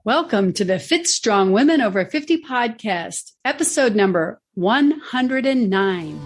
Welcome to the Fit Strong Women Over 50 podcast, episode number 109.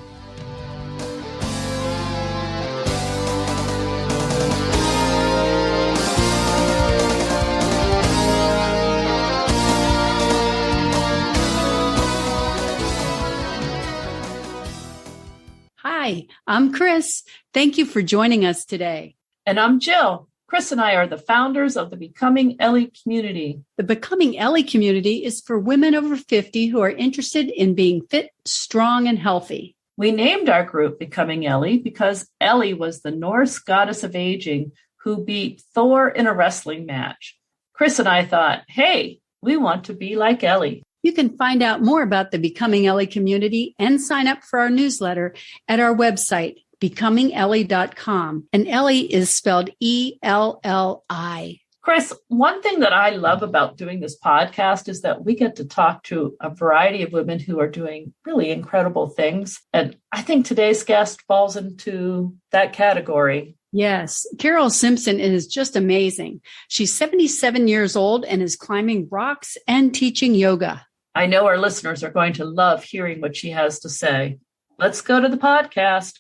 Hi, I'm Chris. Thank you for joining us today. And I'm Jill. Chris and I are the founders of the Becoming Ellie community. The Becoming Ellie community is for women over 50 who are interested in being fit, strong, and healthy. We named our group Becoming Ellie because Ellie was the Norse goddess of aging who beat Thor in a wrestling match. Chris and I thought, hey, we want to be like Ellie. You can find out more about the Becoming Ellie community and sign up for our newsletter at our website, becomingellie.com. And Ellie is spelled E-L-L-I. Chris, one thing that I love about doing this podcast is that we get to talk to a variety of women who are doing really incredible things. And I think today's guest falls into that category. Yes, Carol Simpson is just amazing. She's 77 years old and is climbing rocks and teaching yoga. I know our listeners are going to love hearing what she has to say. Let's go to the podcast.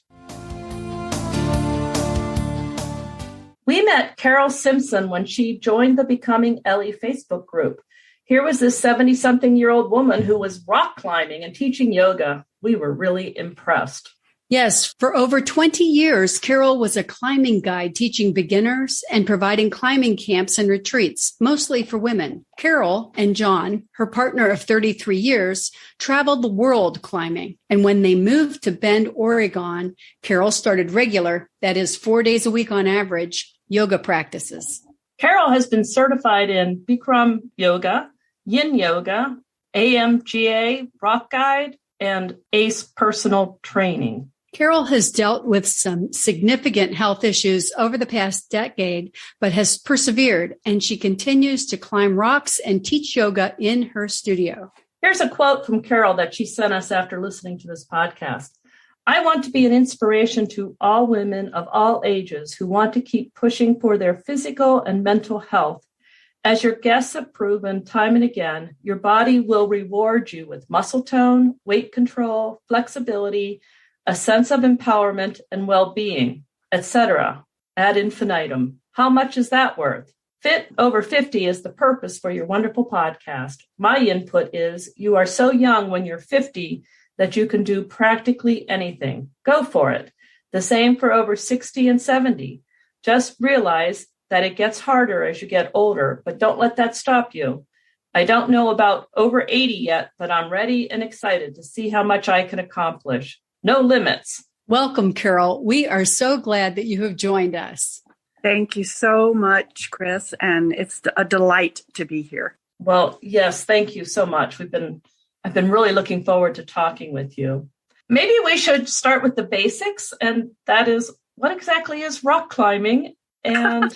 We met Carol Simpson when she joined the Becoming Ellie Facebook group. Here was this 70-something-year-old woman who was rock climbing and teaching yoga. We were really impressed. Yes, for over 20 years, Carol was a climbing guide teaching beginners and providing climbing camps and retreats, mostly for women. Carol and John, her partner of 33 years, traveled the world climbing. And when they moved to Bend, Oregon, Carol started regular, that is 4 days a week on average, yoga practices. Carol has been certified in Bikram Yoga, Yin Yoga, AMGA, Rock Guide, and ACE Personal Training. Carol has dealt with some significant health issues over the past decade, but has persevered, and she continues to climb rocks and teach yoga in her studio. Here's a quote from Carol that she sent us after listening to this podcast. I want to be an inspiration to all women of all ages who want to keep pushing for their physical and mental health. As your guests have proven time and again, your body will reward you with muscle tone, weight control, flexibility, a sense of empowerment and well-being, etc. ad infinitum. How much is that worth? Fit Over 50 is the purpose for your wonderful podcast. My input is you are so young when you're 50 that you can do practically anything. Go for it. The same for over 60 and 70. Just realize that it gets harder as you get older, but don't let that stop you. I don't know about over 80 yet, but I'm ready and excited to see how much I can accomplish. No limits. Welcome, Carol. We are so glad that you have joined us. Thank you so much, Chris, and it's a delight to be here. Well, yes, thank you so much. I've been really looking forward to talking with you. Maybe we should start with the basics, and that is, what exactly is rock climbing? And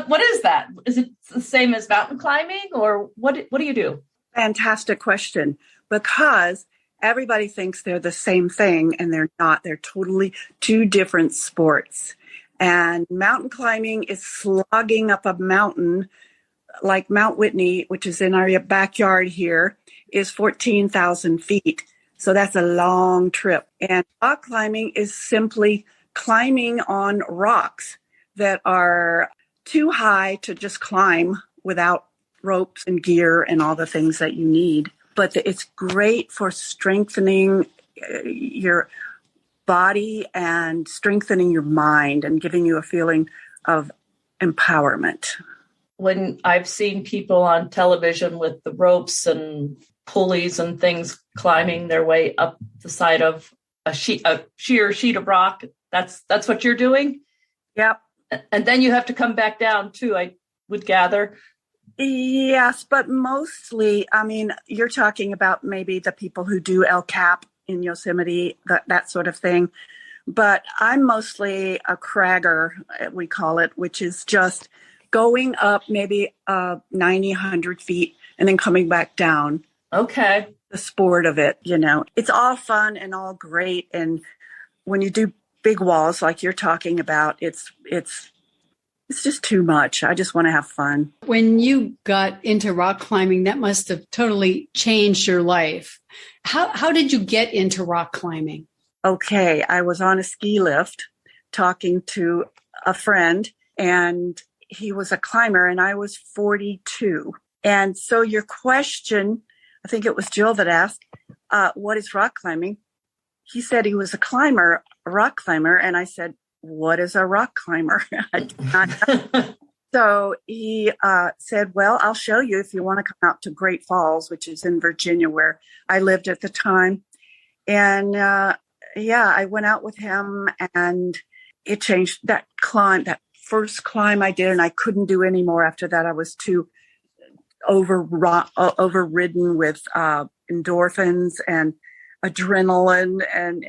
what is that? Is it the same as mountain climbing, or what do you do? Fantastic question, because everybody thinks they're the same thing, and they're not. They're totally two different sports. And mountain climbing is slogging up a mountain like Mount Whitney, which is in our backyard here, is 14,000 feet. So that's a long trip. And rock climbing is simply climbing on rocks that are too high to just climb without ropes and gear and all the things that you need. But it's great for strengthening your body and strengthening your mind and giving you a feeling of empowerment. When I've seen people on television with the ropes and pulleys and things climbing their way up the side of a sheer sheet of rock, that's what you're doing? Yep. And then you have to come back down too, I would gather. Yes, but mostly, you're talking about maybe the people who do El Cap in Yosemite, that sort of thing. But I'm mostly a cragger, we call it, which is just going up maybe 90, 100 feet and then coming back down. Okay. The sport of it, it's all fun and all great. And when you do big walls like you're talking about, it's It's just too much. I just want to have fun. When you got into rock climbing, that must have totally changed your life. How did you get into rock climbing? Okay, I was on a ski lift talking to a friend, and he was a climber, and I was 42. And so your question, I think it was Jill that asked, what is rock climbing? He said he was a rock climber. And I said, what is a rock climber? I did not know. So he said, well, I'll show you if you want to come out to Great Falls, which is in Virginia, where I lived at the time. And I went out with him, and it changed. That first climb I did, and I couldn't do any more after that. I was too overridden with endorphins and adrenaline, and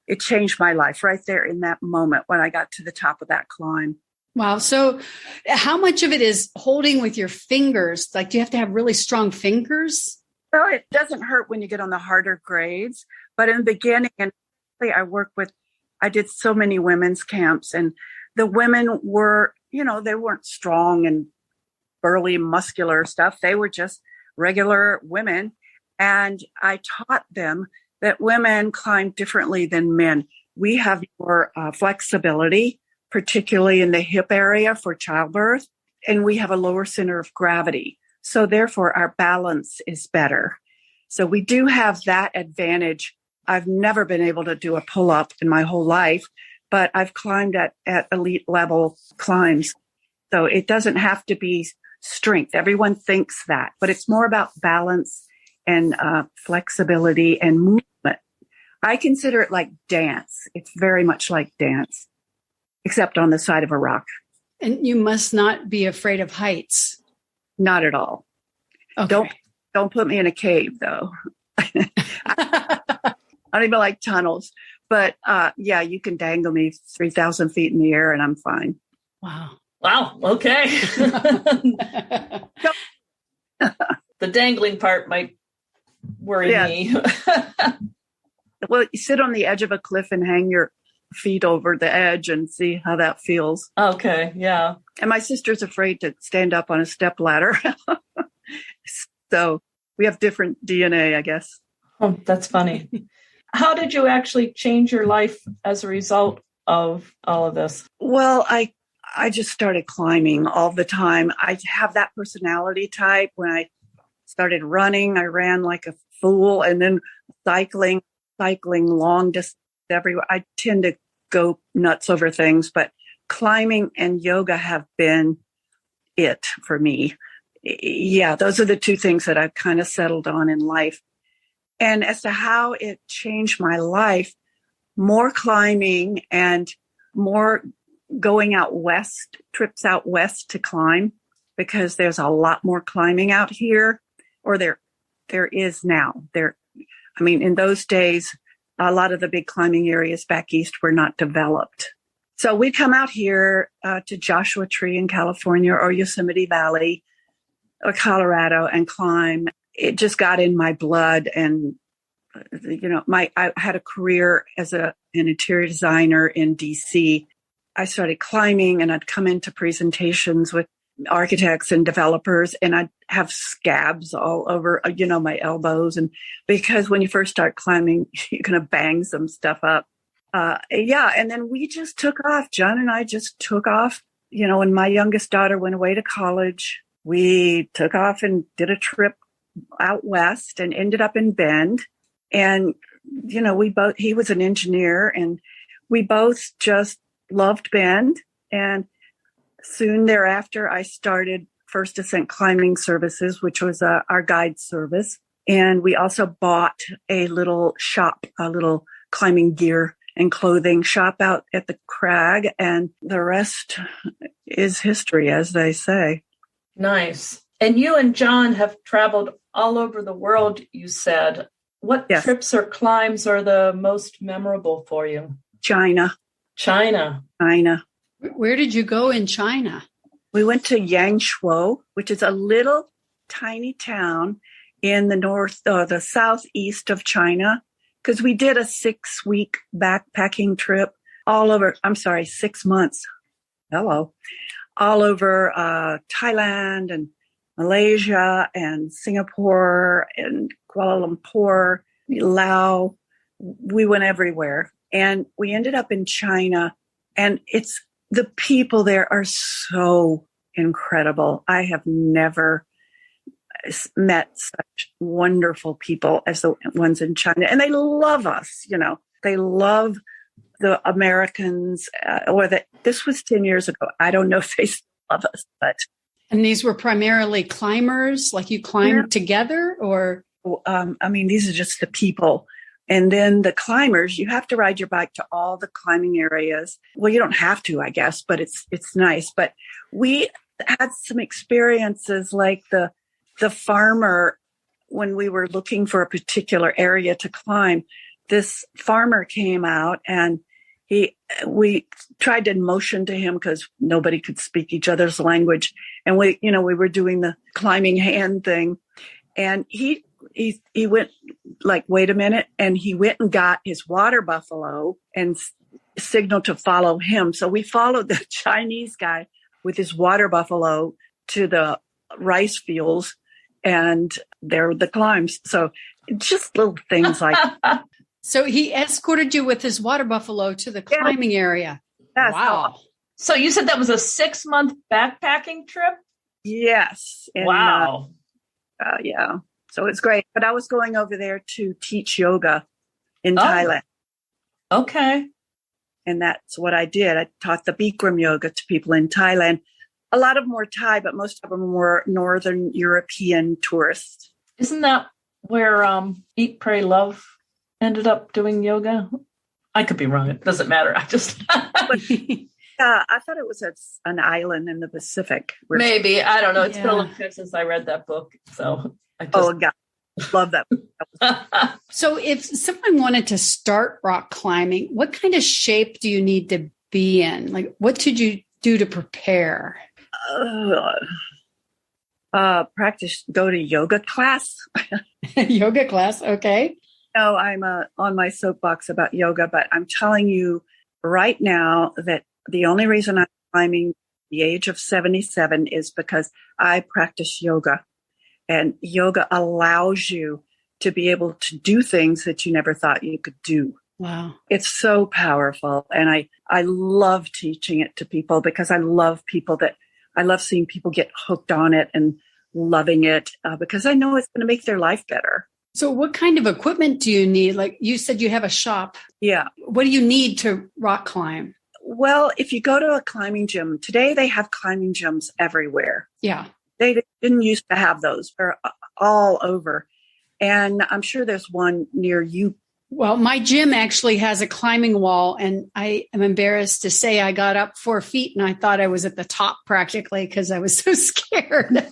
it changed my life right there in that moment when I got to the top of that climb. Wow. So how much of it is holding with your fingers? Like, do you have to have really strong fingers? Well, it doesn't hurt when you get on the harder grades, but in the beginning, and I did so many women's camps, and the women were, they weren't strong and burly, muscular stuff. They were just regular women. And I taught them that women climb differently than men. We have more flexibility, particularly in the hip area for childbirth, and we have a lower center of gravity. So therefore, our balance is better. So we do have that advantage. I've never been able to do a pull-up in my whole life, but I've climbed at elite level climbs. So it doesn't have to be strength. Everyone thinks that, but it's more about balance and flexibility and movement. I consider it like dance. It's very much like dance, except on the side of a rock. And you must not be afraid of heights. Not at all. Okay. Don't put me in a cave, though. I don't even like tunnels. But you can dangle me 3,000 feet in the air and I'm fine. Wow. Okay. The dangling part might worry me. Well, you sit on the edge of a cliff and hang your feet over the edge and see how that feels. Okay. Yeah. And my sister's afraid to stand up on a step ladder. So we have different DNA, I guess. Oh, that's funny. How did you actually change your life as a result of all of this? Well, I just started climbing all the time. I have that personality type. When I started running, I ran like a fool, and then cycling long distance everywhere. I tend to go nuts over things, but climbing and yoga have been it for me. Yeah, those are the two things that I've kind of settled on in life. And as to how it changed my life, more climbing and more going out west, trips out west to climb, because there's a lot more climbing out here, or there is now. In those days, a lot of the big climbing areas back east were not developed. So we'd come out here to Joshua Tree in California or Yosemite Valley or Colorado and climb. It just got in my blood. And, I had a career as an interior designer in DC. I started climbing, and I'd come into presentations with architects and developers, and I'd have scabs all over, my elbows. And because when you first start climbing, you're going to bang some stuff up. And then we just took off. John and I just took off. When my youngest daughter went away to college, we took off and did a trip out west and ended up in Bend. And, he was an engineer, and we both just loved Bend. And soon thereafter, I started First Ascent Climbing Services, which was our guide service. And we also bought a little shop, a little climbing gear and clothing shop out at the crag. And the rest is history, as they say. Nice. And you and John have traveled all over the world, you said. What Yes. trips or climbs are the most memorable for you? China. Where did you go in China? We went to Yangshuo, which is a little tiny town in the southeast of China, because we did a 6-week backpacking trip 6 months hello, all over Thailand and Malaysia and Singapore and Kuala Lumpur, Laos. We went everywhere. And we ended up in China. And the people there are so incredible. I have never met such wonderful people as the ones in China. And they love us, They love the Americans, this was 10 years ago. I don't know if they still love us, but. And these were primarily climbers, like you climbed together, or? These are just the people. And then the climbers, you have to ride your bike to all the climbing areas. Well, you don't have to, I guess, but it's nice. But we had some experiences like the farmer, when we were looking for a particular area to climb, this farmer came out and we tried to motion to him because nobody could speak each other's language. And we were doing the climbing hand thing. And he went like, wait a minute. And he went and got his water buffalo and signaled to follow him. So we followed the Chinese guy with his water buffalo to the rice fields, and there were the climbs. So just little things like that. So he escorted you with his water buffalo to the climbing area. Yes. Wow. So you said that was a 6-month backpacking trip? Yes. And, wow. Yeah. So it's great. But I was going over there to teach yoga in Thailand. Okay. And that's what I did. I taught the Bikram yoga to people in Thailand. A lot of them were Thai, but most of them were Northern European tourists. Isn't that where Eat, Pray, Love ended up doing yoga? I could be wrong. It doesn't matter. I just... I thought it was an island in the Pacific. Maybe. I don't know. It's been a long time since I read that book. So I just... Oh, God. Love that book. So if someone wanted to start rock climbing, what kind of shape do you need to be in? Like, what should you do to prepare? Practice, go to yoga class. Yoga class. Okay. No, I'm on my soapbox about yoga, but I'm telling you right now that the only reason I'm climbing the age of 77 is because I practice yoga. And yoga allows you to be able to do things that you never thought you could do. Wow. It's so powerful. And I love teaching it to people because I love seeing people get hooked on it and loving it because I know it's going to make their life better. So what kind of equipment do you need? Like you said, you have a shop. Yeah. What do you need to rock climb? Well, if you go to a climbing gym, today they have climbing gyms everywhere. Yeah. They didn't used to have those. They're all over. And I'm sure there's one near you. Well, my gym actually has a climbing wall, and I am embarrassed to say I got up 4 feet and I thought I was at the top practically because I was so scared.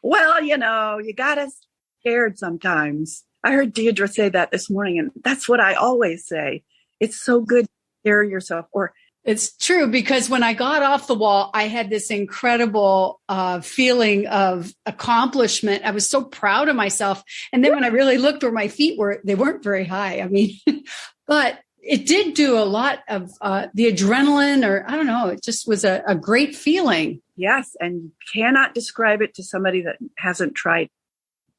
Well, you got us scared sometimes. I heard Deirdre say that this morning, and that's what I always say. It's so good to scare yourself. Or it's true, because when I got off the wall, I had this incredible feeling of accomplishment. I was so proud of myself. And then when I really looked where my feet were, they weren't very high. I mean, but it did do a lot of the adrenaline, or I don't know, it just was a great feeling. Yes. And you cannot describe it to somebody that hasn't tried.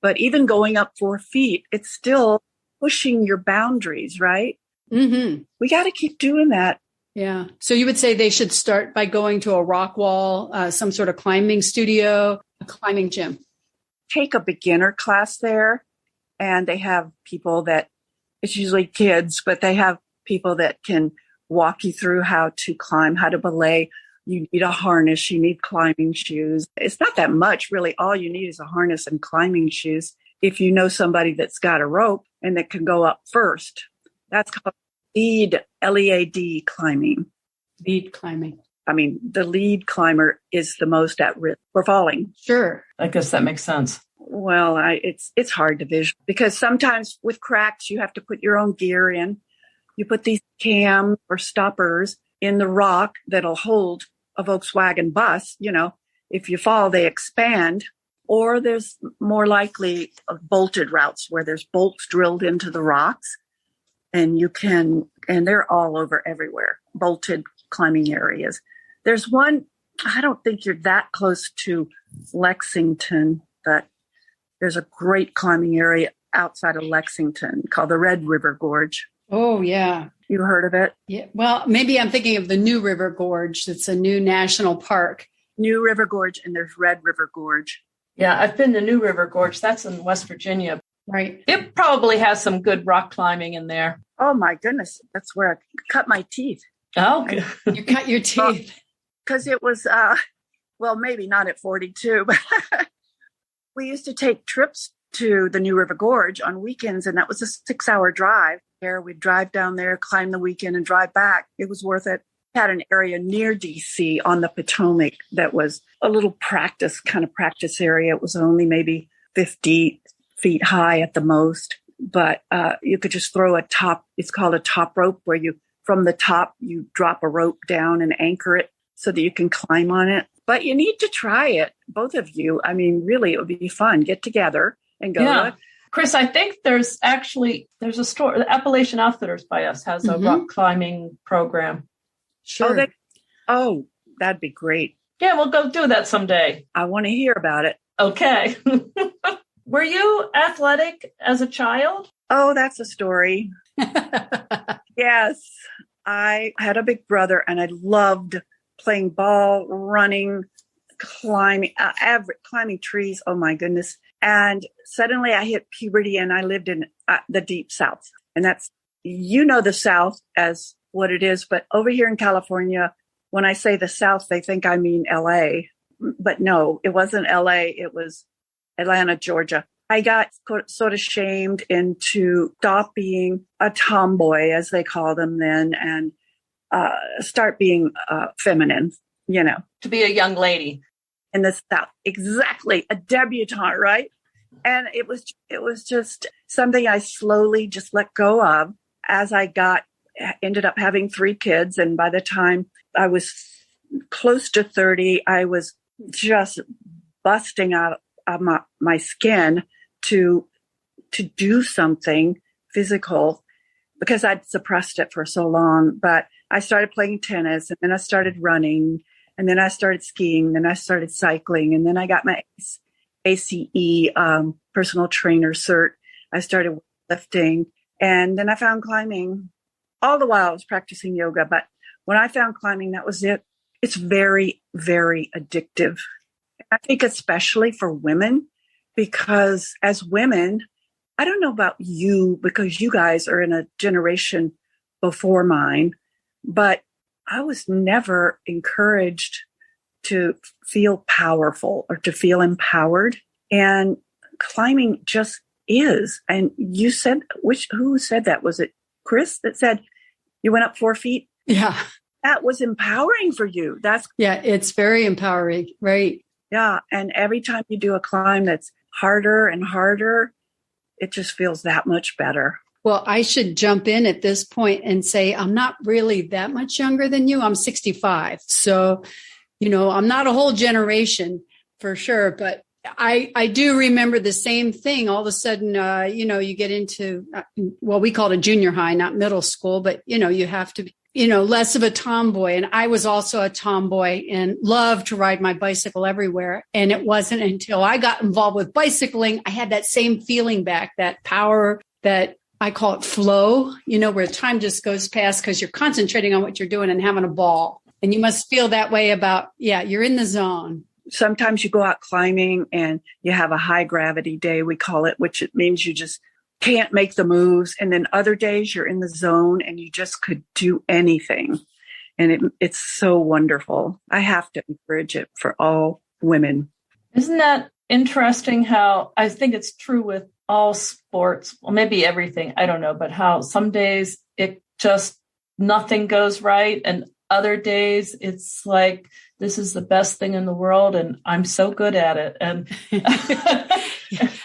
But even going up 4 feet, it's still pushing your boundaries, right? Mm-hmm. We got to keep doing that. Yeah. So you would say they should start by going to a rock wall, some sort of climbing studio, a climbing gym. Take a beginner class there, and they have people that, it's usually kids, but they have people that can walk you through how to climb, how to belay. You need a harness. You need climbing shoes. It's not that much, really. All you need is a harness and climbing shoes. If you know somebody that's got a rope and that can go up first, that's called lead, L-E-A-D climbing. Lead climbing. I mean, the lead climber is the most at risk for falling. Sure. I guess that makes sense. Well, it's hard to visualize because sometimes with cracks, you have to put your own gear in. You put these cams or stoppers in the rock that'll hold a Volkswagen bus. If you fall, they expand. Or there's more likely bolted routes where there's bolts drilled into the rocks. and they're all over everywhere, bolted climbing areas. There's one, I don't think you're that close to Lexington, but there's a great climbing area outside of Lexington called the Red River Gorge. Oh, yeah. You heard of it? Yeah. Well, maybe I'm thinking of the New River Gorge. It's a new national park. New River Gorge, and there's Red River Gorge. Yeah, I've been to New River Gorge. That's in West Virginia. Right. It probably has some good rock climbing in there. Oh, my goodness. That's where I cut my teeth. Oh, you cut your teeth. Because it was, well, maybe not at 42, but we used to take trips to the New River Gorge on weekends, and that was a 6-hour drive. We'd drive down there, climb the weekend, and drive back. It was worth it. Had an area near DC on the Potomac that was a little practice area. It was only maybe 50 feet high at the most, but you could just throw it's called a top rope, where from the top, you drop a rope down and anchor it so that you can climb on it. But you need to try it, both of you. I mean, really, it would be fun. Get together and go. Yeah. Chris, I think there's a store, the Appalachian Outfitters by us has a rock climbing program. Sure. That'd be great. Yeah, we'll go do that someday. I want to hear about it. Okay. Were you athletic as a child? Oh, that's a story. Yes. I had a big brother, and I loved playing ball, running, climbing trees. Oh, my goodness. And suddenly I hit puberty, and I lived in the deep South. And that's, the South as what it is. But over here in California, when I say the South, they think I mean LA. But no, it wasn't LA. It was Atlanta, Georgia. I got sort of shamed into stop being a tomboy, as they call them then, and start being feminine, To be a young lady. In the South. Exactly. A debutante, right? And it was just something I slowly just let go of as I ended up having 3 kids. And by the time I was close to 30, I was just busting out of my skin to do something physical, because I'd suppressed it for so long. But I started playing tennis, and then I started running, and then I started skiing, then I started cycling, and then I got my ACE personal trainer cert. I started lifting, and then I found climbing. All the while I was practicing yoga, but when I found climbing, that was it. It's very, very addictive. I think especially for women, because as women, I don't know about you, because you guys are in a generation before mine, but I was never encouraged to feel powerful or to feel empowered. And climbing just is. And you said, who said that? Was it Chris that said you went up 4 feet? Yeah. That was empowering for you. It's very empowering, right? Yeah. And every time you do a climb that's harder and harder, it just feels that much better. Well, I should jump in at this point and say I'm not really that much younger than you. I'm 65. So, I'm not a whole generation for sure, but I do remember the same thing. All of a sudden, you get into, we call it a junior high, not middle school, but, you have to be, less of a tomboy. And I was also a tomboy and loved to ride my bicycle everywhere. And it wasn't until I got involved with bicycling, I had that same feeling back, that power, that I call it flow, where time just goes past because you're concentrating on what you're doing and having a ball. And you must feel that way about, you're in the zone. Sometimes you go out climbing and you have a high gravity day, we call it, which it means you just can't make the moves. And then other days you're in the zone and you just could do anything. And it's so wonderful. I have to encourage it for all women. Isn't that interesting how I think it's true with all sports? Well, maybe everything, I don't know, but how some days it just nothing goes right. And other days it's like, this is the best thing in the world and I'm so good at it. And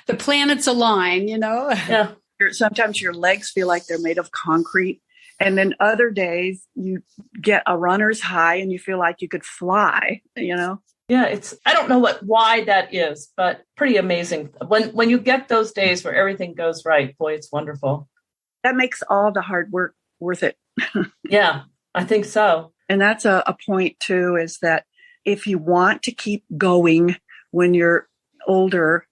the planets align, Yeah. Sometimes your legs feel like they're made of concrete. And then other days you get a runner's high and you feel like you could fly, Yeah, I don't know why that is, but pretty amazing. When you get those days where everything goes right, boy, it's wonderful. that makes all the hard work worth it. Yeah, I think so. And that's a point too, is that if you want to keep going when you're older,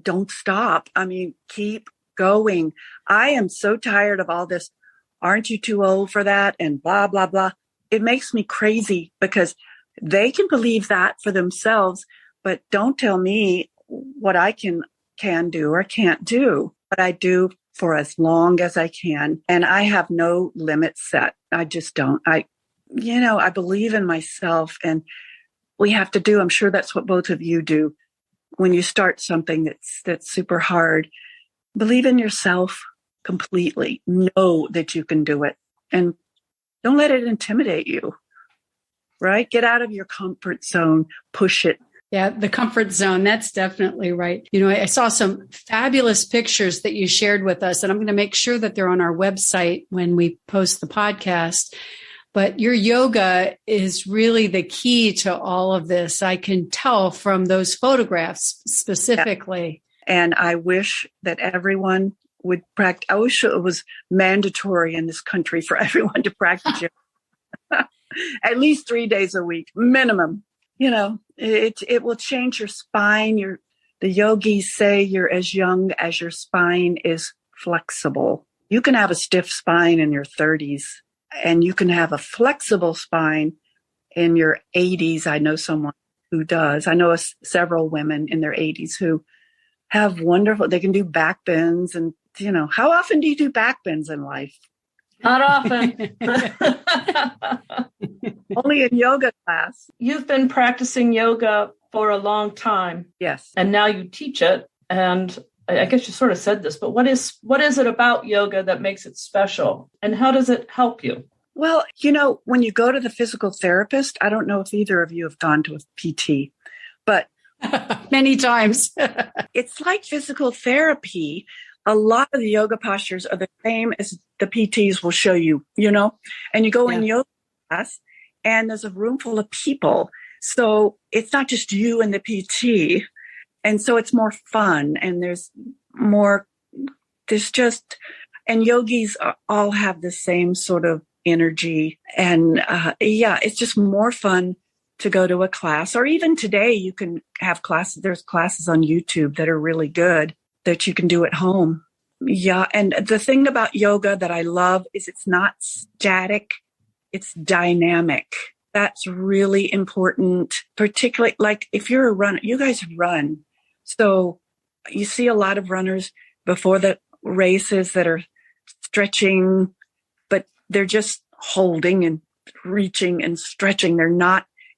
don't stop. I mean, keep going. I am so tired of all this. Aren't you too old for that? And blah, blah, blah. It makes me crazy because they can believe that for themselves, but don't tell me what I can do or can't do. But I do for as long as I can. And I have no limit set. I just don't. I believe in myself, and we have to do, I'm sure that's what both of you do. When you start something that's super hard, believe in yourself completely. Know that you can do it, and don't let it intimidate you, right? Get out of your comfort zone, push it. Yeah, the comfort zone. That's definitely right. I saw some fabulous pictures that you shared with us, and I'm going to make sure that they're on our website when we post the podcast. But your yoga is really the key to all of this. I can tell from those photographs specifically. And I wish that everyone would practice. I wish it was mandatory in this country for everyone to practice yoga. At least 3 days a week, minimum. It will change your spine. The yogis say you're as young as your spine is flexible. You can have a stiff spine in your 30s. And you can have a flexible spine in your 80s. I know someone who does. I know several women in their 80s who have they can do back bends. And, how often do you do back bends in life? Not often. Only in yoga class. You've been practicing yoga for a long time. Yes. And now you teach it. And I guess you sort of said this, but what is it about yoga that makes it special? And how does it help you? Well, when you go to the physical therapist, I don't know if either of you have gone to a PT, but many times. It's like physical therapy. A lot of the yoga postures are the same as the PTs will show you, and you go in yoga class and there's a room full of people. So it's not just you and the PT. And so it's more fun, and and yogis all have the same sort of energy. And it's just more fun to go to a class. Or even today, you can have classes. There's classes on YouTube that are really good that you can do at home. Yeah. And the thing about yoga that I love is it's not static. It's dynamic. That's really important, particularly like if you're a runner, you guys run. So you see a lot of runners before the races that are stretching, but they're just holding and reaching and stretching.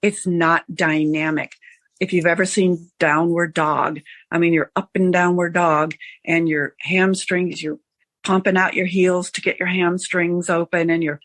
It's not dynamic. If you've ever seen downward dog, you're up and downward dog, and your hamstrings, you're pumping out your heels to get your hamstrings open, and you're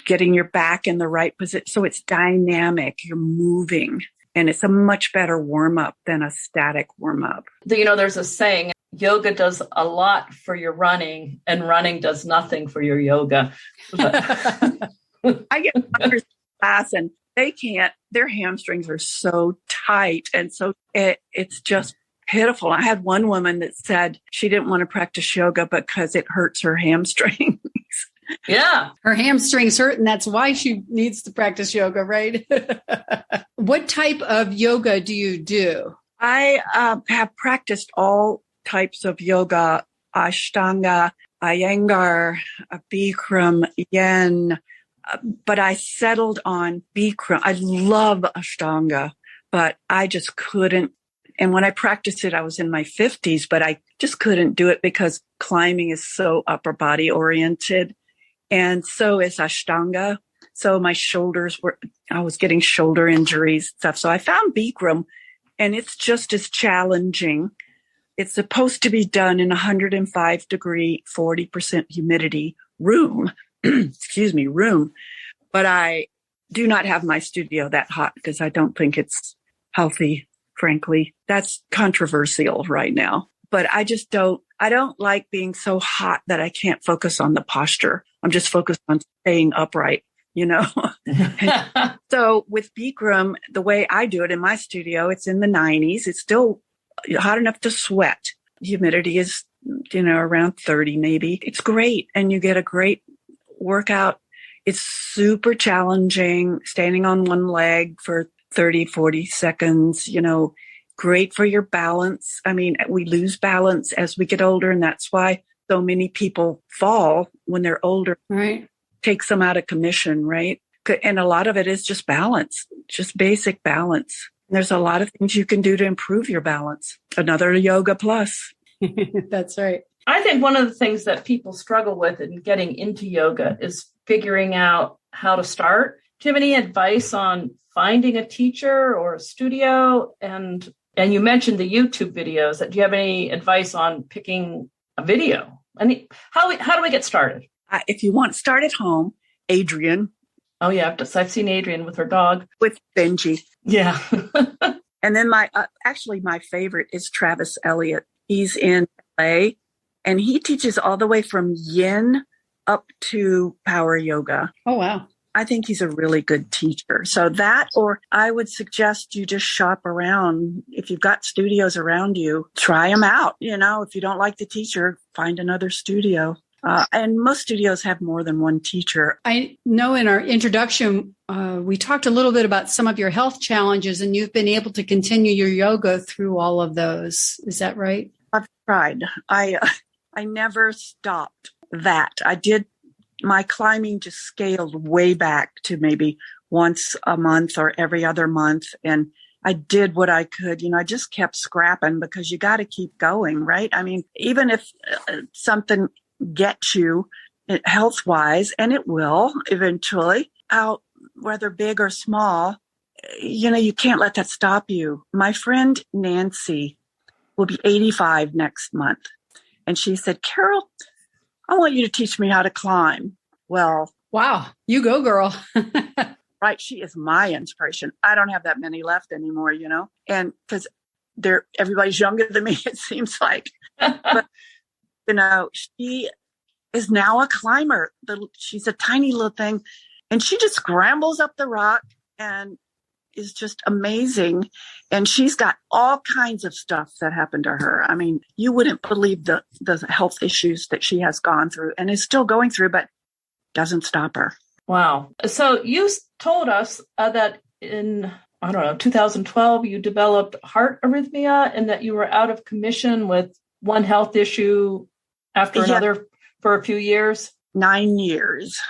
getting your back in the right position. So it's dynamic. You're moving. And it's a much better warm-up than a static warm-up. There's a saying, yoga does a lot for your running, and running does nothing for your yoga. I get runners in class, and they can't, their hamstrings are so tight. And so it's just pitiful. I had one woman that said she didn't want to practice yoga because it hurts her hamstrings. Yeah. Her hamstrings hurt, and that's why she needs to practice yoga, right? What type of yoga do you do? I have practiced all types of yoga: Ashtanga, Iyengar, Bikram, Yen, but I settled on Bikram. I love Ashtanga, but I just couldn't. And when I practiced it, I was in my 50s, but I just couldn't do it because climbing is so upper body oriented. And so is Ashtanga. So my I was getting shoulder injuries and stuff. So I found Bikram, and it's just as challenging. It's supposed to be done in 105 degree, 40% humidity room. room. But I do not have my studio that hot because I don't think it's healthy, frankly. That's controversial right now. But I don't like being so hot that I can't focus on the posture. I'm just focused on staying upright, So with Bikram, the way I do it in my studio, it's in the 90s. It's still hot enough to sweat. Humidity is around 30 maybe. It's great. And you get a great workout. It's super challenging, standing on one leg for 30, 40 seconds, great for your balance. I mean, we lose balance as we get older, and that's why so many people fall when they're older. Right. Takes them out of commission, right? And a lot of it is just balance, just basic balance. There's a lot of things you can do to improve your balance. Another yoga plus. That's right. I think one of the things that people struggle with in getting into yoga is figuring out how to start. Do you have any advice on finding a teacher or a studio? And you mentioned the YouTube videos. Do you have any advice on picking a video? How do we get started? If you want to start at home, Adrienne. Oh, yeah. I've seen Adrienne with her dog. With Benji. Yeah. And then my favorite is Travis Elliott. He's in LA, and he teaches all the way from yin up to power yoga. Oh, wow. I think he's a really good teacher. So that, or I would suggest you just shop around. If you've got studios around you, try them out. If you don't like the teacher, find another studio. And most studios have more than one teacher. I know in our introduction, we talked a little bit about some of your health challenges, and you've been able to continue your yoga through all of those. Is that right? I've tried. I never stopped that. I did. My climbing just scaled way back to maybe once a month or every other month. And I did what I could. I just kept scrapping because you got to keep going, right? I mean, even if something gets you health-wise, and it will eventually, out, whether big or small, you can't let that stop you. My friend Nancy will be 85 next month. And she said, Carol, I want you to teach me how to climb. Well, wow, you go, girl. Right. She is my inspiration. I don't have that many left anymore, and because everybody's younger than me, it seems like. But, she is now a climber. She's a tiny little thing, and she just scrambles up the rock and is just amazing. And she's got all kinds of stuff that happened to her. I mean, you wouldn't believe the health issues that she has gone through and is still going through, but doesn't stop her. Wow. So you told us that in, 2012, you developed heart arrhythmia and that you were out of commission with one health issue after another for a few years. 9 years.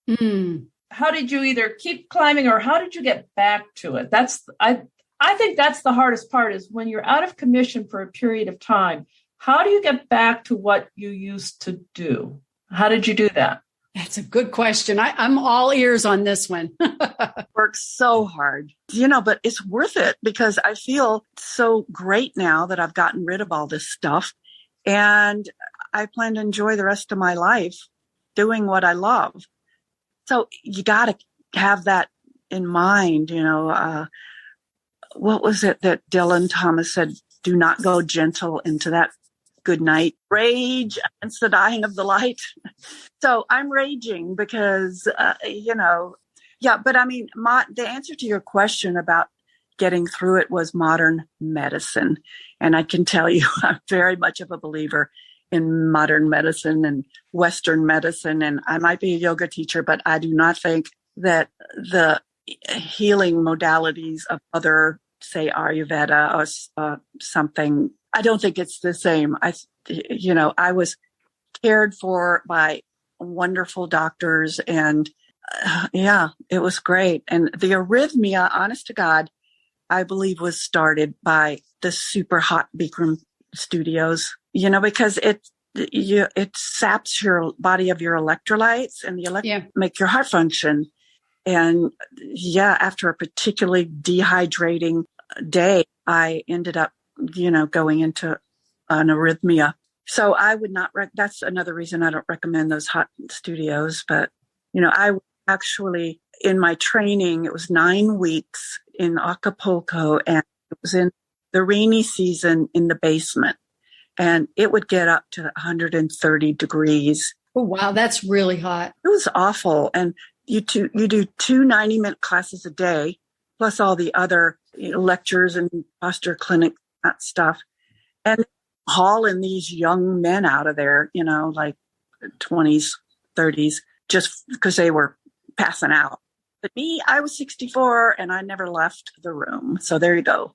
Mm. How did you either keep climbing or how did you get back to it? I think that's the hardest part, is when you're out of commission for a period of time, how do you get back to what you used to do? How did you do that? That's a good question. I'm all ears on this one. Work so hard, but it's worth it because I feel so great now that I've gotten rid of all this stuff. And I plan to enjoy the rest of my life doing what I love. So you got to have that in mind. What was it that Dylan Thomas said? Do not go gentle into that good night. Rage against the dying of the light. So I'm raging because, but I mean, the answer to your question about getting through it was modern medicine. And I can tell you, I'm very much of a believer in modern medicine and Western medicine. And I might be a yoga teacher, but I do not think that the healing modalities of other, say, Ayurveda or something, I don't think it's the same. I was cared for by wonderful doctors and it was great. And the arrhythmia, honest to God, I believe was started by the super hot Bikram studios, because it saps your body of your electrolytes and the make your heart function. And after a particularly dehydrating day, I ended up, going into an arrhythmia. So I would not, that's another reason I don't recommend those hot studios. But, I actually, in my training, it was 9 weeks in Acapulco, and it was in the rainy season in the basement. And it would get up to 130 degrees. Oh, wow. That's really hot. It was awful. And you do 2 90-minute classes a day, plus all the other lectures and posture clinic stuff. And hauling these young men out of there, like 20s, 30s, just because they were passing out. But me, I was 64 and I never left the room. So there you go.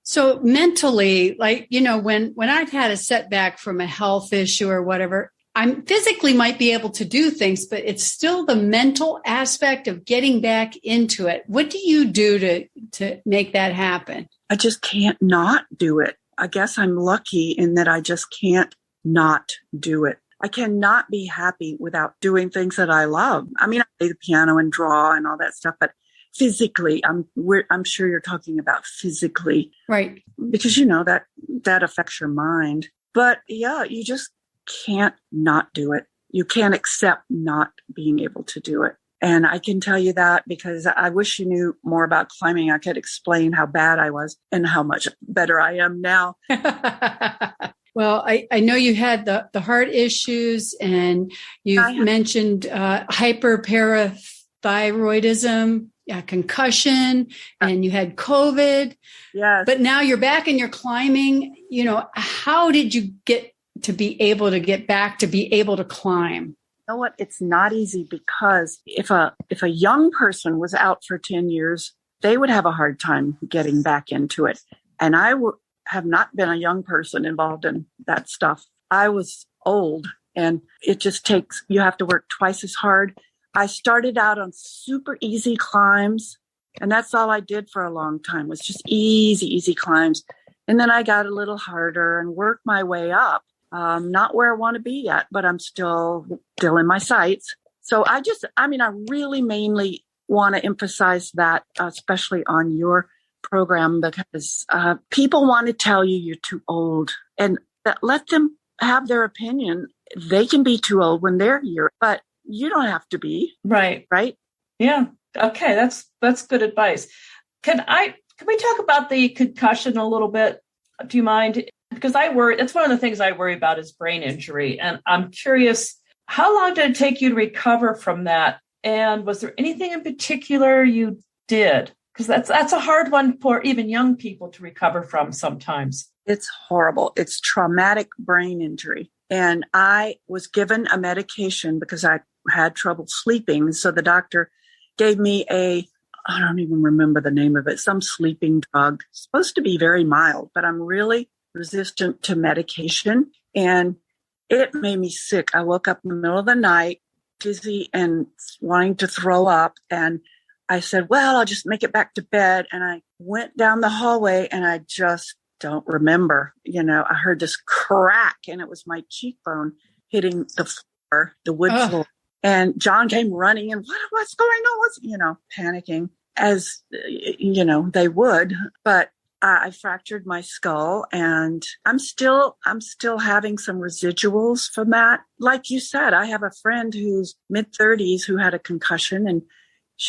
So mentally, like, when I've had a setback from a health issue or whatever, I'm physically might be able to do things, but it's still the mental aspect of getting back into it. What do you do to make that happen? I just can't not do it. I guess I'm lucky in that I just can't not do it. I cannot be happy without doing things that I love. I mean, I play the piano and draw and all that stuff, but physically, I'm sure you're talking about physically. Right. Because, that affects your mind. But yeah, you just can't not do it. You can't accept not being able to do it. And I can tell you that because I wish you knew more about climbing. I could explain how bad I was and how much better I am now. Well, I know you had the heart issues and you've mentioned hyperparathyroidism, concussion, and you had COVID. Yes. But now you're back and you're climbing. How did you get to be able to get back to be able to climb? You know what? It's not easy because if a young person was out for 10 years, they would have a hard time getting back into it. And I have not been a young person involved in that stuff. I was old and it just you have to work twice as hard. I started out on super easy climbs and that's all I did for a long time was just easy climbs. And then I got a little harder and worked my way up. Not where I want to be yet, but I'm still in my sights. So I really mainly want to emphasize that, especially on your program, because people want to tell you you're too old and let them have their opinion. They can be too old when they're here, but you don't have to be. Right. Right. Yeah. Okay. That's good advice. Can we talk about the concussion a little bit? Do you mind? Because I worry, that's one of the things I worry about is brain injury. And I'm curious, how long did it take you to recover from that? And was there anything in particular you did? Because that's a hard one for even young people to recover from sometimes. It's horrible. It's traumatic brain injury. And I was given a medication because I had trouble sleeping. So the doctor gave me I don't even remember the name of it, some sleeping drug. It's supposed to be very mild, but I'm really resistant to medication. And it made me sick. I woke up in the middle of the night, dizzy and wanting to throw up. And I said, well, I'll just make it back to bed. And I went down the hallway and I just don't remember. I heard this crack and it was my cheekbone hitting the floor, the wood floor. And John came running and what's going on? Panicking as, they would. But I fractured my skull and I'm still having some residuals from that. Like you said, I have a friend who's mid-30s who had a concussion and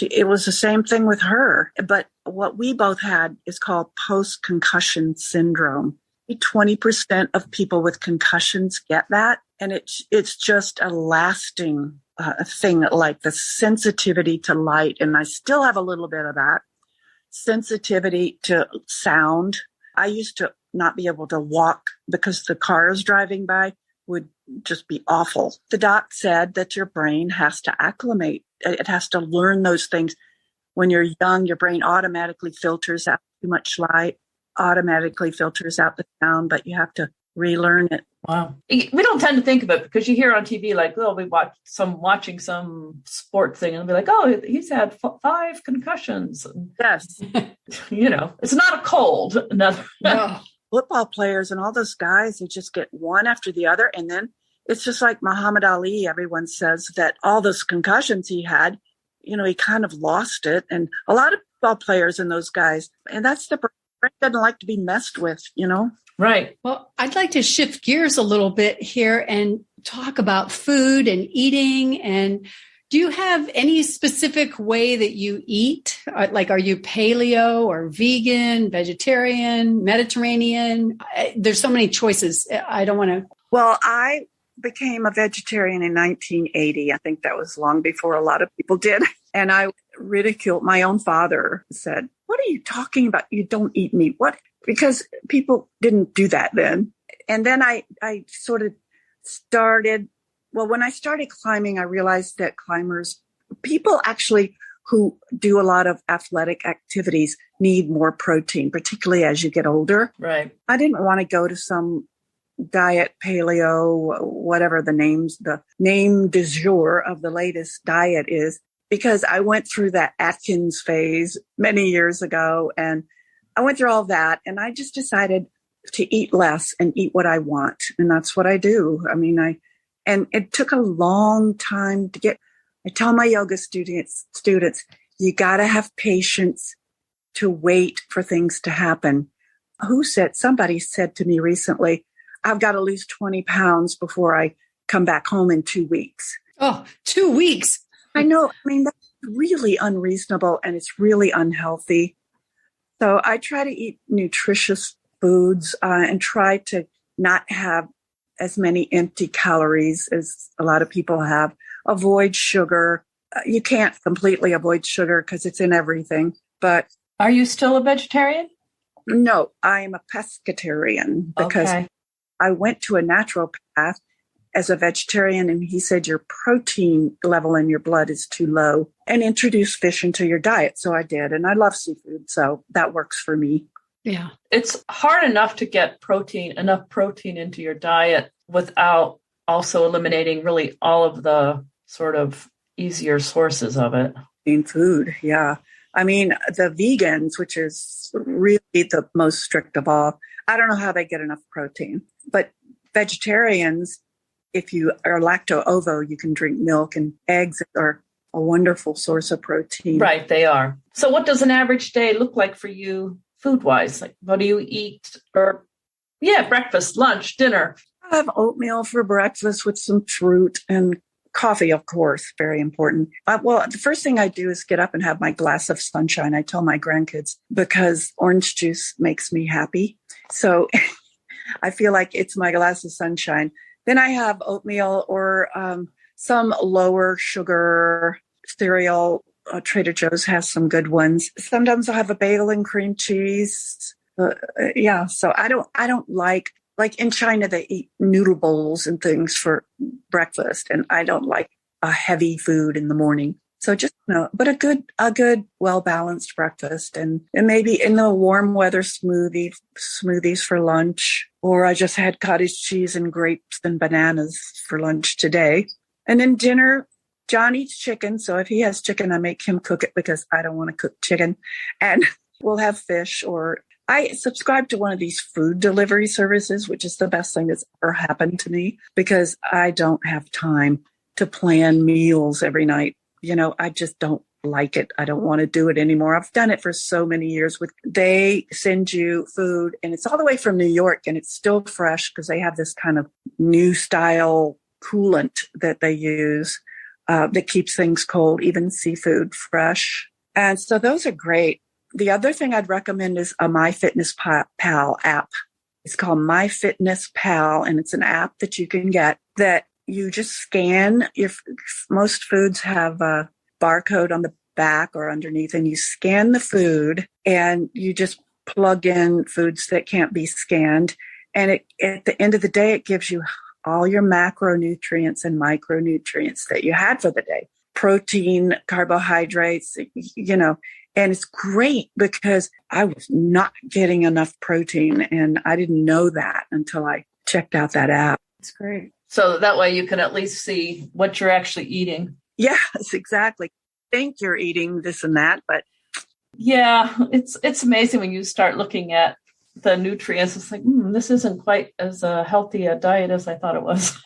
it was the same thing with her. But what we both had is called Post-Concussion Syndrome. 20% of people with concussions get that. And it's just a lasting thing, like the sensitivity to light. And I still have a little bit of that. Sensitivity to sound. I used to not be able to walk because the cars driving by would just be awful. The doc said that your brain has to acclimate. It has to learn those things. When you're young, your brain automatically filters out too much light, automatically filters out the sound, but you have to relearn it. Wow. We don't tend to think of it because you hear on TV, like, oh, we watching some sport thing and they'll be like, oh, he's had 5 concussions. Yes. It's not a cold. No. Football players and all those guys, they just get one after the other. And then it's just like Muhammad Ali. Everyone says that all those concussions he had, he kind of lost it. And a lot of football players and those guys, and that's the brain doesn't like to be messed with, Right. Well, I'd like to shift gears a little bit here and talk about food and eating. And do you have any specific way that you eat? Like, are you paleo or vegan, vegetarian, Mediterranean? There's so many choices. I don't want to. Well, I became a vegetarian in 1980. I think that was long before a lot of people did. And I ridiculed my own father, said, "What are you talking about? You don't eat meat." What? Because people didn't do that then. And then I sort of started, well, when I started climbing, I realized that people actually who do a lot of athletic activities need more protein, particularly as you get older. Right. I didn't want to go to some diet paleo, whatever the name du jour of the latest diet is, because I went through that Atkins phase many years ago, and I went through all that, and I just decided to eat less and eat what I want. And that's what I do. I mean, and it took a long time to get, I tell my yoga students, you got to have patience to wait for things to happen. Somebody said to me recently, I've got to lose 20 pounds before I come back home in 2 weeks. Oh, 2 weeks. I know. I mean, that's really unreasonable and it's really unhealthy. So I try to eat nutritious foods and try to not have as many empty calories as a lot of people have. Avoid sugar. You can't completely avoid sugar because it's in everything. But are you still a vegetarian? No, I am a pescatarian because I went to a naturopath as a vegetarian, and he said your protein level in your blood is too low, and introduce fish into your diet. So I did, and I love seafood, so that works for me. Yeah. It's hard enough to get enough protein into your diet without also eliminating really all of the sort of easier sources of it. In food, yeah. I mean, the vegans, which is really the most strict of all, I don't know how they get enough protein. But vegetarians, if you are lacto-ovo, you can drink milk, and eggs are a wonderful source of protein. Right, they are. So what does an average day look like for you food-wise? Like, what do you eat? Breakfast, lunch, dinner. I have oatmeal for breakfast with some fruit and coffee, of course, very important. The first thing I do is get up and have my glass of sunshine. I tell my grandkids, because orange juice makes me happy. So I feel like it's my glass of sunshine. Then I have oatmeal or some lower sugar cereal. Trader Joe's has some good ones. Sometimes I'll have a bagel and cream cheese. So I don't like in China, they eat noodle bowls and things for breakfast, and I don't like a heavy food in the morning. So just, but a good, well-balanced breakfast, and maybe in the warm weather smoothies for lunch, or I just had cottage cheese and grapes and bananas for lunch today. And then dinner, John eats chicken. So if he has chicken, I make him cook it because I don't want to cook chicken. And we'll have fish, or I subscribe to one of these food delivery services, which is the best thing that's ever happened to me because I don't have time to plan meals every night. I just don't like it. I don't want to do it anymore. I've done it for so many years. They send you food, and it's all the way from New York, and it's still fresh because they have this kind of new style coolant that they use that keeps things cold, even seafood fresh. And so those are great. The other thing I'd recommend is a MyFitnessPal app. It's called MyFitnessPal, and it's an app that you can get that you just scan. Most foods have a barcode on the back or underneath, and you scan the food, and you just plug in foods that can't be scanned. And at the end of the day, it gives you all your macronutrients and micronutrients that you had for the day. Protein, carbohydrates, and it's great because I was not getting enough protein, and I didn't know that until I checked out that app. It's great. So that way you can at least see what you're actually eating. Yes, exactly. Think you're eating this and that, but yeah, it's amazing when you start looking at the nutrients. It's like, this isn't quite as healthy a diet as I thought it was.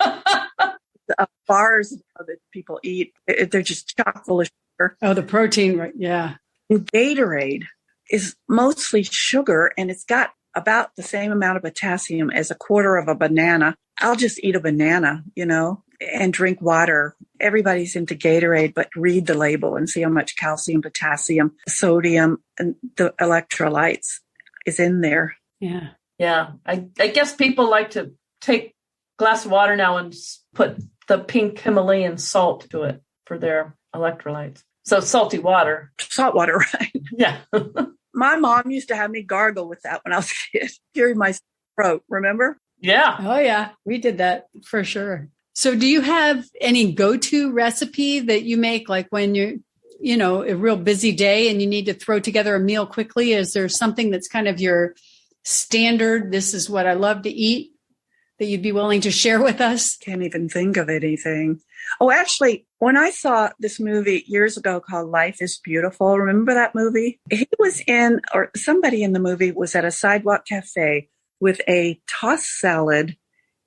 Bars that people eat, they're just chock full of sugar. Oh, the protein, right? Yeah. Gatorade is mostly sugar, and it's got about the same amount of potassium as a quarter of a banana. I'll just eat a banana, and drink water. Everybody's into Gatorade, but read the label and see how much calcium, potassium, sodium, and the electrolytes is in there. Yeah. Yeah. I guess people like to take a glass of water now and put the pink Himalayan salt to it for their electrolytes. So salty water. Salt water, right? Yeah. My mom used to have me gargle with that when I was a kid, curing my throat, remember? Yeah. Oh, yeah. We did that for sure. So do you have any go-to recipe that you make, like when you're, a real busy day and you need to throw together a meal quickly? Is there something that's kind of your standard, this is what I love to eat, that you'd be willing to share with us? Can't even think of anything. Oh, actually, when I saw this movie years ago called Life is Beautiful, remember that movie? He was in, or somebody in the movie was at a sidewalk cafe with a tossed salad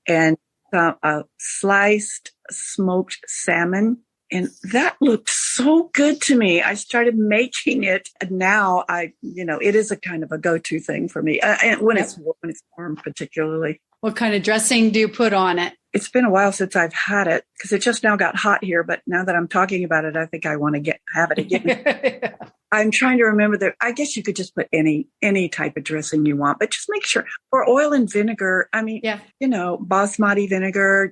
and a sliced smoked salmon. And that looked so good to me. I started making it. And now it is a kind of a go-to thing for me. And when it's warm, particularly. What kind of dressing do you put on it? It's been a while since I've had it because it just now got hot here. But now that I'm talking about it, I think I want to have it again. I'm trying to remember that. I guess you could just put any type of dressing you want, but just make sure. Or oil and vinegar. I mean, basmati vinegar.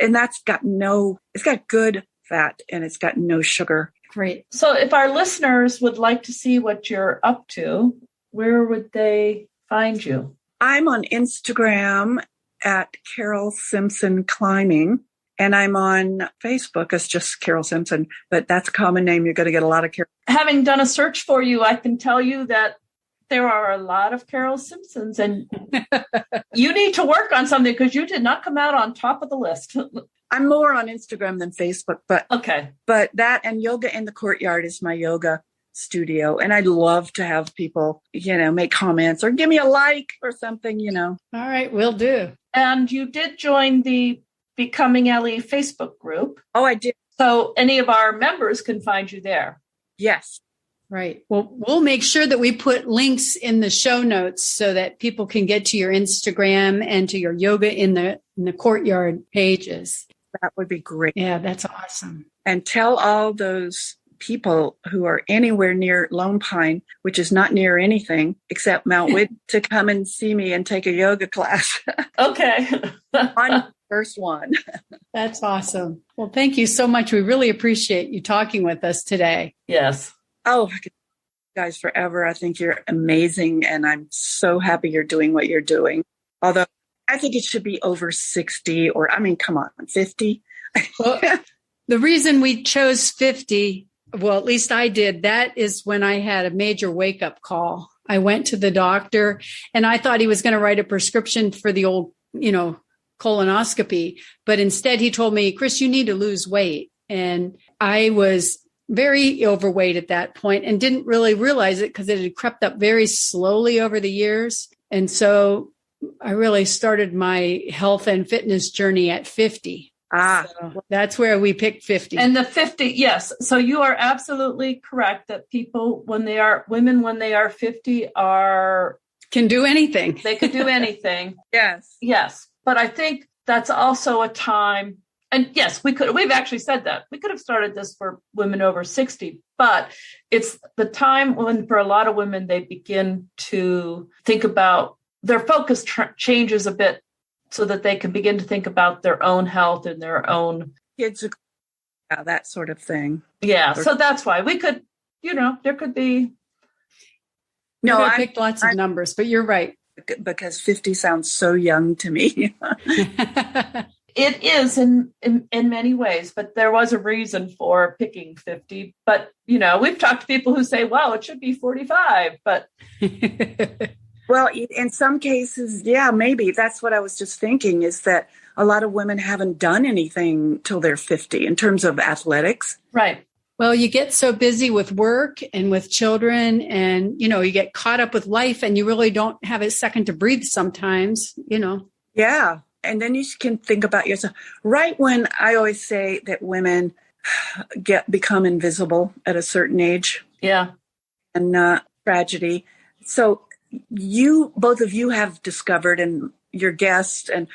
And it's got good fat and it's got no sugar. Great. So if our listeners would like to see what you're up to, where would they find you? I'm on Instagram at Carol Simpson Climbing, and I'm on Facebook as just Carol Simpson, but that's a common name. You're going to get a lot of Carol. Having done a search for you, I can tell you that there are a lot of Carol Simpsons, and you need to work on something because you did not come out on top of the list. I'm more on Instagram than Facebook, but okay. But that and Yoga in the Courtyard is my yoga studio, and I'd love to have people, make comments or give me a like or something, All right, will do. And you did join the Becoming Ellie Facebook group. Oh, I did. So any of our members can find you there. Yes. Right. Well, we'll make sure that we put links in the show notes so that people can get to your Instagram and to your Yoga in the Courtyard pages. That would be great. Yeah, that's awesome. And tell all those people who are anywhere near Lone Pine, which is not near anything except Mount Whit, to come and see me and take a yoga class. Okay. On first one. That's awesome. Well, thank you so much. We really appreciate you talking with us today. Yes. Oh, I could guys forever. I think you're amazing, and I'm so happy you're doing what you're doing. Although I think it should be over 60 come on, 50. Well, the reason we chose 50, well, at least I did, that is when I had a major wake-up call. I went to the doctor, and I thought he was going to write a prescription for the old, colonoscopy. But instead, he told me, Chris, you need to lose weight. And I was very overweight at that point and didn't really realize it because it had crept up very slowly over the years. And so I really started my health and fitness journey at 50. So that's where we picked 50. And the 50, yes. So you are absolutely correct that women when they are 50 can do anything. They could do anything. Yes. Yes. But I think that's also a time, and yes, we've actually said that. We could have started this for women over 60, but it's the time when for a lot of women, they begin to think about their focus changes a bit so that they can begin to think about their own health and their own kids, that sort of thing. Yeah. So that's why we could, there could be. No, I picked lots of numbers, but you're right. Because 50 sounds so young to me. It is in many ways, but there was a reason for picking 50. But, we've talked to people who say, well, it should be 45, but. Well, in some cases, yeah, maybe. That's what I was just thinking, is that a lot of women haven't done anything till they're 50 in terms of athletics. Right. Well, you get so busy with work and with children and, you get caught up with life and you really don't have a second to breathe sometimes, Yeah. And then you can think about yourself. Right when I always say that women become invisible at a certain age. Yeah. And tragedy. So both of you have discovered, and your guests, and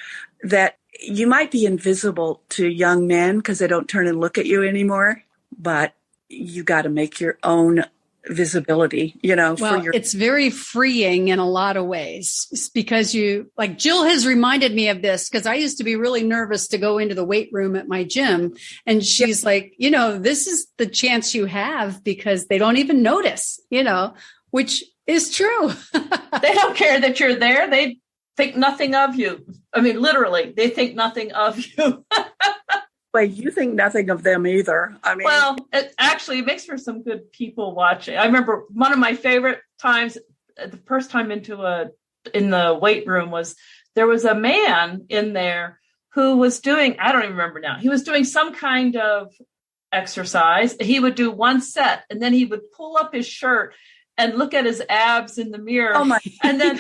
that you might be invisible to young men because they don't turn and look at you anymore, but you got to make your own visibility, Well, it's very freeing in a lot of ways because Jill has reminded me of this because I used to be really nervous to go into the weight room at my gym. And she's like, this is the chance you have because they don't even notice, which is true. They don't care that you're there. They think nothing of you. I mean, literally, they think nothing of you. Well, you think nothing of them either. I mean, well, it makes for some good people watching. I remember one of my favorite times, the first time in the weight room was there was a man in there who was doing, I don't even remember now. He was doing some kind of exercise. He would do one set and then he would pull up his shirt and look at his abs in the mirror and then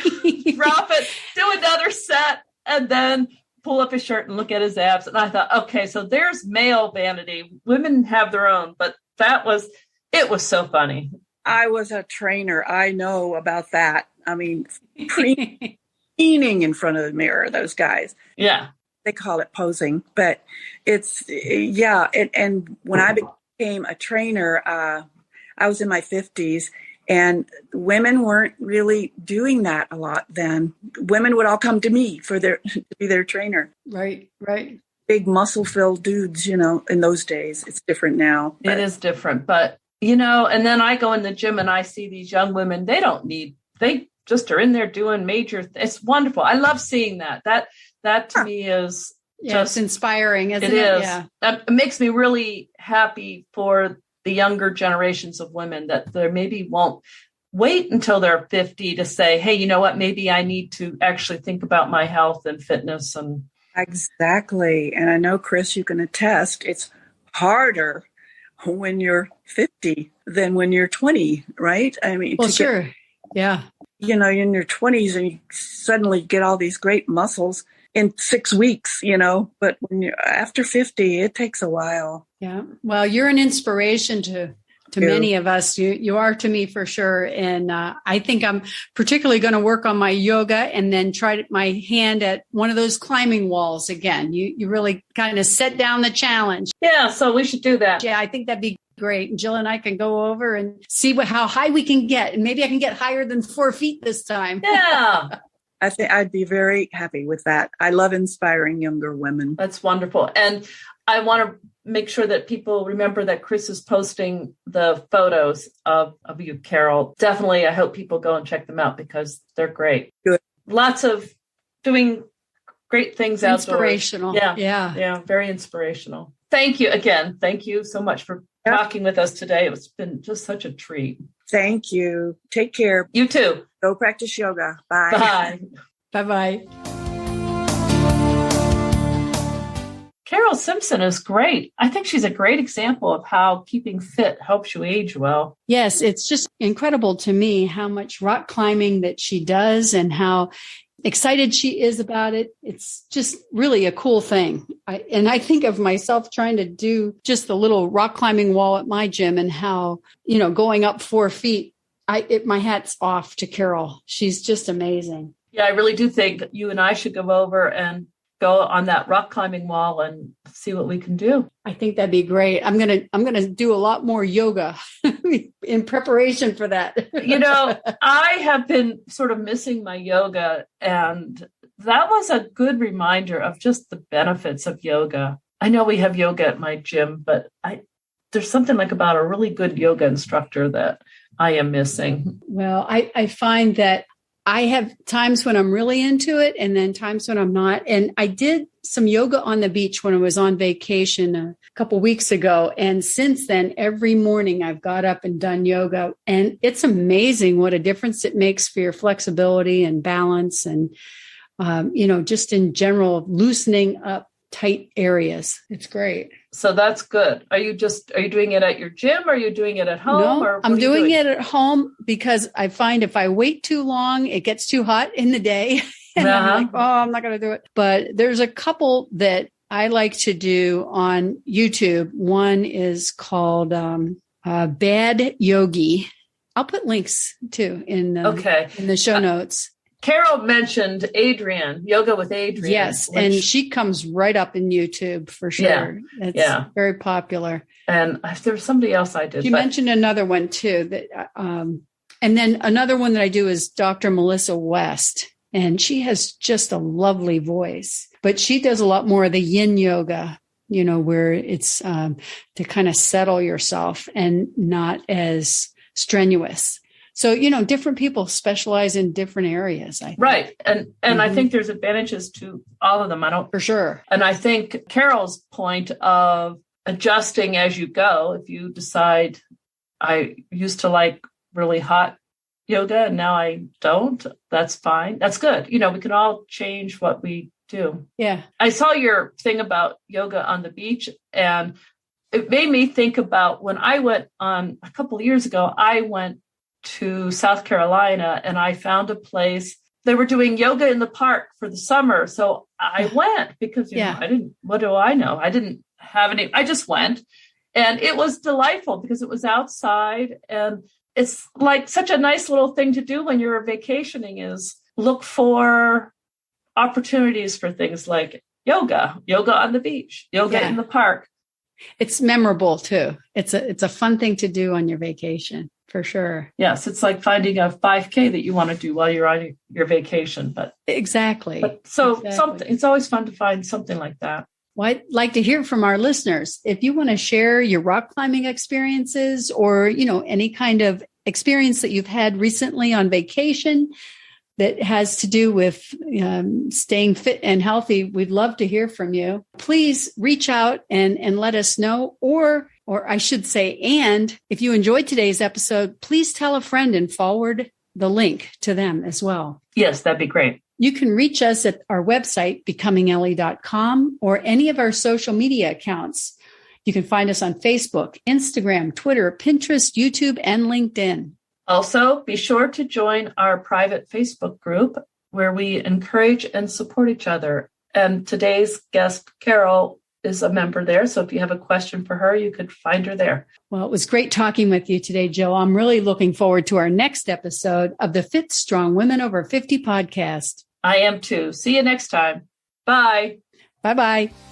drop it, do another set, and then pull up his shirt and look at his abs. And I thought, okay, so there's male vanity. Women have their own, but it was so funny. I was a trainer. I know about that. I mean, preening in front of the mirror, those guys. Yeah. They call it posing, but it's, yeah. And when I became a trainer, I was in my 50s. And women weren't really doing that a lot then. Women would all come to me to be their trainer. Right. Big muscle-filled dudes, in those days. It's different now. It is different. But, and then I go in the gym and I see these young women, they just are in there doing it's wonderful. I love seeing that. That to me is just inspiring, isn't it? It is. Yeah. That makes me really happy for the younger generations of women that they maybe won't wait until they're 50 to say, hey, you know what, maybe I need to actually think about my health and fitness. And exactly. And I know, Chris, you can attest, it's harder when you're 50 than when you're 20, right? I mean, well, sure. Yeah. In your 20s and you suddenly get all these great muscles in 6 weeks, but when you're after 50, it takes a while. Yeah. Well, you're an inspiration to many of us. You are to me for sure. And I think I'm particularly going to work on my yoga and then try my hand at one of those climbing walls again. You really kind of set down the challenge. Yeah. So we should do that. Yeah. I think that'd be great. And Jill and I can go over and see how high we can get. And maybe I can get higher than 4 feet this time. Yeah. I think I'd be very happy with that. I love inspiring younger women. That's wonderful. And I want to make sure that people remember that Chris is posting the photos of you, Carol. Definitely, I hope people go and check them out because they're great. Good. Lots of doing great things outdoors. Inspirational. Yeah. Very inspirational. Thank you again. Thank you so much for talking with us today. It's been just such a treat. Thank you. Take care. You too. Go practice yoga. Bye. Bye. Bye-bye. Carol Simpson is great. I think she's a great example of how keeping fit helps you age well. Yes, it's just incredible to me how much rock climbing that she does and how excited she is about it. It's just really a cool thing. I think of myself trying to do just the little rock climbing wall at my gym and how, going up 4 feet, my hat's off to Carol. She's just amazing. Yeah, I really do think you and I should go over and go on that rock climbing wall and see what we can do. I think that'd be great. I'm going to do a lot more yoga in preparation for that. I have been sort of missing my yoga, and that was a good reminder of just the benefits of yoga. I know we have yoga at my gym, but there's something about a really good yoga instructor that I am missing. Well, I find that I have times when I'm really into it and then times when I'm not. And I did some yoga on the beach when I was on vacation a couple weeks ago. And since then, every morning I've got up and done yoga. And it's amazing what a difference it makes for your flexibility and balance and, just in general, loosening up tight areas. It's great. So that's good. Are you doing it at your gym? Or are you doing it at home? No, I'm doing it at home because I find if I wait too long, it gets too hot in the day. And I'm like, I'm not going to do it. But there's a couple that I like to do on YouTube. One is called Bad Yogi. I'll put links too in the show notes. Carol mentioned Adrienne, Yoga with Adrienne. Yes, and she comes right up in YouTube for sure. It's very popular. And there was somebody else I did. You mentioned another one too. And then another one that I do is Dr. Melissa West. And she has just a lovely voice. But she does a lot more of the yin yoga, where it's to kind of settle yourself and not as strenuous. So, different people specialize in different areas. I think. Right. And I think there's advantages to all of them. For sure. And I think Carol's point of adjusting as you go, if you decide I used to like really hot yoga and now I don't, that's fine. That's good. We can all change what we do. Yeah. I saw your thing about yoga on the beach, and it made me think about when I went on a couple of years ago, I went to South Carolina and I found a place. They were doing yoga in the park for the summer. So I went because, what do I know? I didn't have I just went, and it was delightful because it was outside, and it's like such a nice little thing to do when you're vacationing is look for opportunities for things like yoga on the beach, yoga in the park. It's memorable too. It's a fun thing to do on your vacation for sure. Yes. It's like finding a 5K that you want to do while you're on your vacation, but exactly. Something, it's always fun to find something like that. Well, I'd like to hear from our listeners. If you want to share your rock climbing experiences or, any kind of experience that you've had recently on vacation that has to do with staying fit and healthy, we'd love to hear from you. Please reach out and let us know, or I should say, and if you enjoyed today's episode, please tell a friend and forward the link to them as well. Yes, that'd be great. You can reach us at our website, becomingellie.com, or any of our social media accounts. You can find us on Facebook, Instagram, Twitter, Pinterest, YouTube, and LinkedIn. Also, be sure to join our private Facebook group where we encourage and support each other. And today's guest, Carol, is a member there. So if you have a question for her, you could find her there. Well, it was great talking with you today, Jill. I'm really looking forward to our next episode of the Fit Strong Women Over 50 podcast. I am too. See you next time. Bye. Bye-bye.